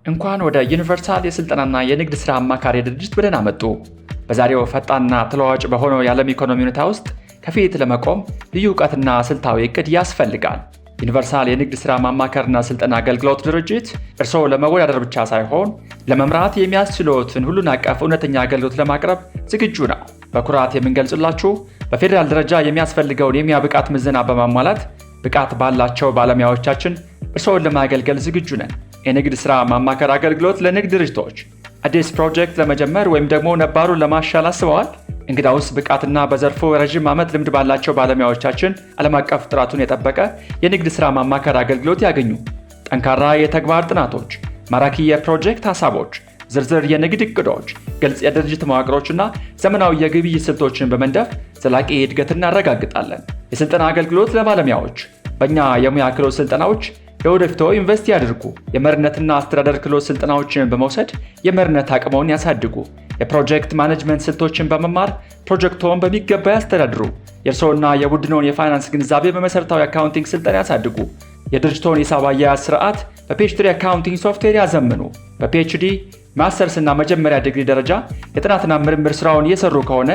እንኳን ወደ ዩኒቨርሳል የስልጠናና የንግድ ሥራ አማካሪ ድርጅት በደህና መጡ። በዛሬው ፈጣንና ተለዋዋጭ በሆነው የዓለም ኢኮኖሚ ሁኔታ ውስጥ ከፊት ለመቆም ልዩ እውቀትና ስልታዊ እቅድ ያስፈልጋል። ዩኒቨርሳል የንግድ ሥራ ማማከርና ስልጠና አገልግሎት ድርጅት እርስዎ ለመወዳደር ብቻ ሳይሆን ለመምራት የሚያስችሎትን ሁሉን አቀፍ እውነተኛ አገልግሎት ለማቅረብ ዝግጁ ነው። በኩራት የምንገልጽላችሁ በፌዴራል ደረጃ የሚያስፈልገውን የሙያ ብቃት ምዘና በማሟላት ብቃት ባላቸው ባለሙያዎቻችን እርስዎን ለማገልገል ዝግጁ ነን። የንግድ ሥራ ማማከር አገልግሎት ለንግድ ድርጅቶች አዲስ ፕሮጀክት ለመጀመር ወይም ደግሞ ነባሩን ለማሻል አስበዋል? እንግዳውስ ብቃትና በዘርፉ ረዥም ዓመት ልምድ ባላቸው ባለሙያዎቻችን ዓለም አቀፍ ጥራቱን የጠበቀ የንግድ ሥራ ማማከር አገልግሎት ያገኙ። ጠንካራ የተግባር ጥናቶች፣ ማራኪ የፕሮጀክት ሐሳቦች፣ ዝርዝር የንግድ ዕቅዶች፣ ግልጽ የድርጅት መዋቅሮችና ዘመናዊ የግብይት ስልቶችን በመንደፍ ዘላቂ እድገት እናረጋግጣለን። የሥልጠና አገልግሎት ለባለሙያዎች በእኛ የሙያ ክህሎት ስልጠናዎች ለወደፊቶ ኢንቨስት ያድርጉ። የመሪነትና አስተዳደር ክህሎት ስልጠናዎችን በመውሰድ የመሪነት አቅመውን ያሳድጉ። የፕሮጀክት ማኔጅመንት ስልቶችን በመማር ፕሮጀክቶን በሚገባ ያስተዳድሩ። የእርስዎና የቡድኖን የፋይናንስ ግንዛቤ በመሠረታዊ አካውንቲንግ ስልጠና ያሳድጉ። የድርጅቶን ሂሳብ አያያዝ ስርዓት በፒኤችዲ አካውንቲንግ ሶፍትዌር ያዘምኑ። በፒኤችዲ ማስተርስ እና መጀመሪያ ዲግሪ ደረጃ የጥናትና ምርምር ስራውን እየሰሩ ከሆነ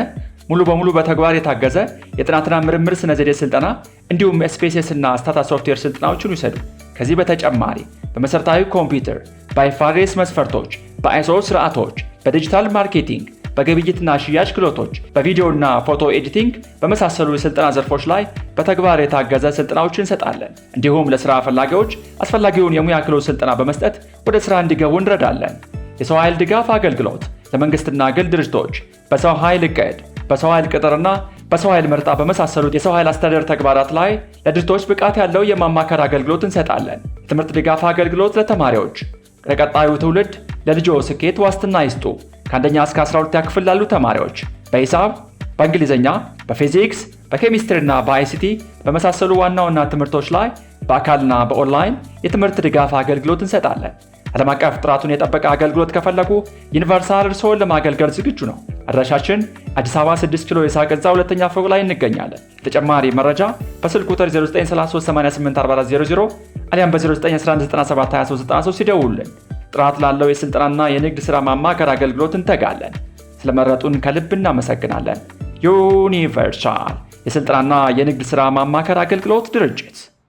ሙሉ በሙሉ በተግባር የታገዘ የጥናትና ምርምር ስነ ዘዴ ስልጠና እንዲሁም ኤስፔሲስ እና ስታታ ሶፍትዌር ስልጠናዎችን ይውሰዱ። ከዚህ በተጨማሪ በመሠረታዊ ኮምፒውተር፣ በአይፋሬስ መስፈርቶች፣ በአይሶ ስርዓቶች፣ በዲጂታል ማርኬቲንግ፣ በግብይትና ሽያጭ ክህሎቶች፣ በቪዲዮና ፎቶ ኤዲቲንግ በመሳሰሉ የስልጠና ዘርፎች ላይ በተግባር የታገዘ ስልጠናዎችን እንሰጣለን። እንዲሁም ለሥራ ፈላጊዎች አስፈላጊውን የሙያ ክህሎት ስልጠና በመስጠት ወደ ሥራ እንዲገቡ እንረዳለን። የሰው ኃይል ድጋፍ አገልግሎት ለመንግሥትና ግል ድርጅቶች በሰው ኃይል ዕቅድ፣ በሰው ኃይል ቅጥርና በሰው ኃይል ምርጫ በመሳሰሉት የሰው ኃይል አስተዳደር ተግባራት ላይ ለድርጅቶች ብቃት ያለው የማማከር አገልግሎት እንሰጣለን። የትምህርት ድጋፍ አገልግሎት ለተማሪዎች ለቀጣዩ ትውልድ ለልጆ ስኬት ዋስትና ይስጡ። ከአንደኛ እስከ 12ኛ ክፍል ላሉ ተማሪዎች በሂሳብ፣ በእንግሊዝኛ፣ በፊዚክስ፣ በኬሚስትሪና በአይሲቲ በመሳሰሉ ዋና ዋና ትምህርቶች ላይ በአካልና በኦንላይን የትምህርት ድጋፍ አገልግሎት እንሰጣለን። ዓለም አቀፍ ጥራቱን የጠበቀ አገልግሎት ከፈለጉ ዩኒቨርሳል እርስዎን ለማገልገል ዝግጁ ነው። አድራሻችን አዲስ አበባ 6 ኪሎ የሳቅ ሕንፃ ሁለተኛ ፎቅ ላይ እንገኛለን። ተጨማሪ መረጃ በስልክ ቁጥር 0933884400 አሊያም በ0911972393 ይደውሉልን። ጥራት ላለው የስልጠናና የንግድ ሥራ ማማከር አገልግሎት እንተጋለን። ስለመረጡን ከልብ እናመሰግናለን። ዩኒቨርሳል የስልጠናና የንግድ ሥራ ማማከር አገልግሎት ድርጅት